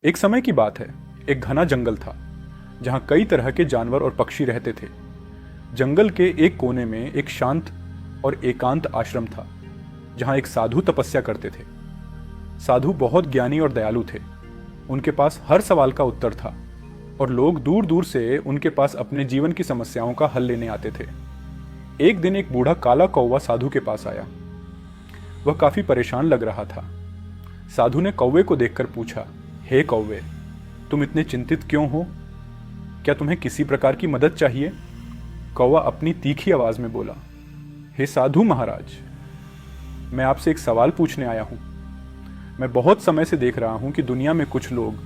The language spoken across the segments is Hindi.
एक समय की बात है। एक घना जंगल था जहां कई तरह के जानवर और पक्षी रहते थे। जंगल के एक कोने में एक शांत और एकांत आश्रम था जहां एक साधु तपस्या करते थे। साधु बहुत ज्ञानी और दयालु थे। उनके पास हर सवाल का उत्तर था और लोग दूर दूर से उनके पास अपने जीवन की समस्याओं का हल लेने आते थे। एक दिन एक बूढ़ा काला कौवा साधु के पास आया। वह काफी परेशान लग रहा था। साधु ने कौवे को देखकर पूछा, हे कौवे, तुम इतने चिंतित क्यों हो? क्या तुम्हें किसी प्रकार की मदद चाहिए? कौवा अपनी तीखी आवाज में बोला, हे साधु महाराज, मैं आपसे एक सवाल पूछने आया हूं। मैं बहुत समय से देख रहा हूं कि दुनिया में कुछ लोग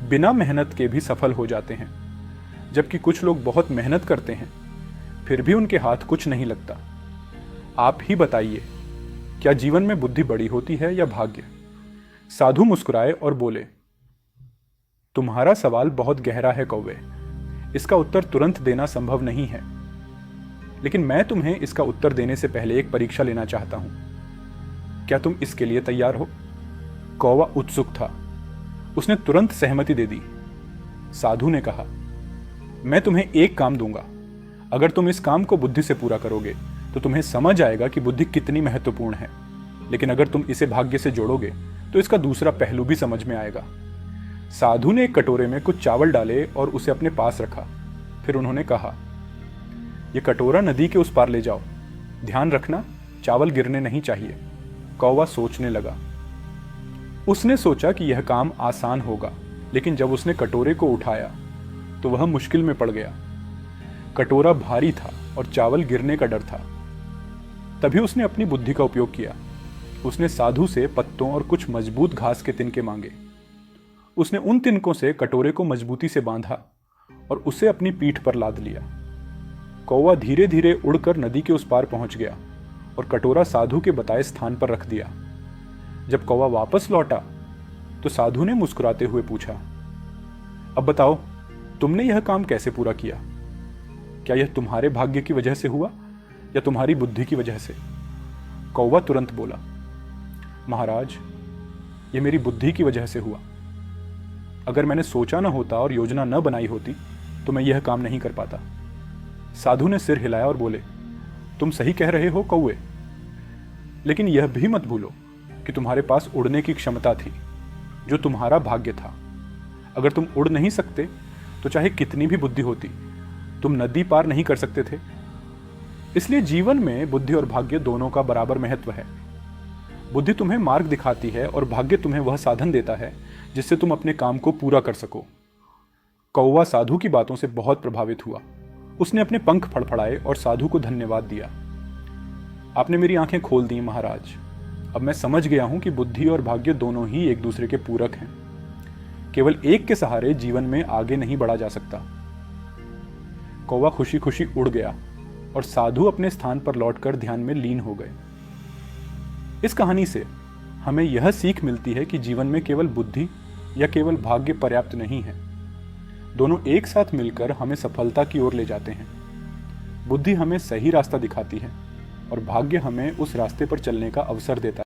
बिना मेहनत के भी सफल हो जाते हैं, जबकि कुछ लोग बहुत मेहनत करते हैं फिर भी उनके हाथ कुछ नहीं लगता। आप ही बताइए, क्या जीवन में बुद्धि बड़ी होती है या भाग्य? साधु मुस्कुराए और बोले, तुम्हारा सवाल बहुत गहरा है कौवे। इसका उत्तर तुरंत देना संभव नहीं है, लेकिन मैं तुम्हें इसका उत्तर देने से पहले एक परीक्षा लेना चाहता हूं। क्या तुम इसके लिए तैयार हो? कौवा उत्सुक था। उसने तुरंत सहमति दे दी। साधु ने कहा, मैं तुम्हें एक काम दूंगा। अगर तुम इस काम को बुद्धि से पूरा करोगे तो तुम्हें समझ आएगा कि बुद्धि कितनी महत्वपूर्ण है, लेकिन अगर तुम इसे भाग्य से जोड़ोगे तो इसका दूसरा पहलू भी समझ में आएगा। साधु ने एक कटोरे में कुछ चावल डाले और उसे अपने पास रखा। फिर उन्होंने कहा, यह कटोरा नदी के उस पार ले जाओ। ध्यान रखना, चावल गिरने नहीं चाहिए। कौवा सोचने लगा। उसने सोचा कि यह काम आसान होगा, लेकिन जब उसने कटोरे को उठाया तो वह मुश्किल में पड़ गया। कटोरा भारी था और चावल गिरने का डर था। तभी उसने अपनी बुद्धि का उपयोग किया। उसने साधु से पत्तों और कुछ मजबूत घास के तिनके मांगे। उसने उन तिनकों से कटोरे को मजबूती से बांधा और उसे अपनी पीठ पर लाद लिया। कौवा धीरे धीरे उड़कर नदी के उस पार पहुंच गया और कटोरा साधु के बताए स्थान पर रख दिया। जब कौवा वापस लौटा तो साधु ने मुस्कुराते हुए पूछा, अब बताओ, तुमने यह काम कैसे पूरा किया? क्या यह तुम्हारे भाग्य की वजह से हुआ या तुम्हारी बुद्धि की वजह से? कौवा तुरंत बोला, महाराज, यह मेरी बुद्धि की वजह से हुआ। अगर मैंने सोचा न होता और योजना न बनाई होती तो मैं यह काम नहीं कर पाता। साधु ने सिर हिलाया और बोले, तुम सही कह रहे हो कौवे, लेकिन यह भी मत भूलो कि तुम्हारे पास उड़ने की क्षमता थी, जो तुम्हारा भाग्य था। अगर तुम उड़ नहीं सकते तो चाहे कितनी भी बुद्धि होती, तुम नदी पार नहीं कर सकते थे। इसलिए जीवन में बुद्धि और भाग्य दोनों का बराबर महत्व है। बुद्धि तुम्हें मार्ग दिखाती है और भाग्य तुम्हें वह साधन देता है जिससे तुम अपने काम को पूरा कर सको। कौवा साधु की बातों से बहुत प्रभावित हुआ। उसने अपने पंख फड़फड़ाए और साधु को धन्यवाद दिया। आपने मेरी आंखें खोल दी महाराज। अब मैं समझ गया हूं कि बुद्धि और भाग्य दोनों ही एक दूसरे के पूरक हैं। केवल एक के सहारे जीवन में आगे नहीं बढ़ा जा सकता। कौवा खुशी खुशी उड़ गया और साधु अपने स्थान पर लौटकर ध्यान में लीन हो गए। इस कहानी से हमें यह सीख मिलती है कि जीवन में केवल बुद्धि या केवल भाग्य पर्याप्त नहीं है। दोनों एक साथ मिलकर हमें सफलता की ओर ले जाते हैं। बुद्धि हमें सही रास्ता दिखाती है और भाग्य हमें उस रास्ते पर चलने का अवसर देता है।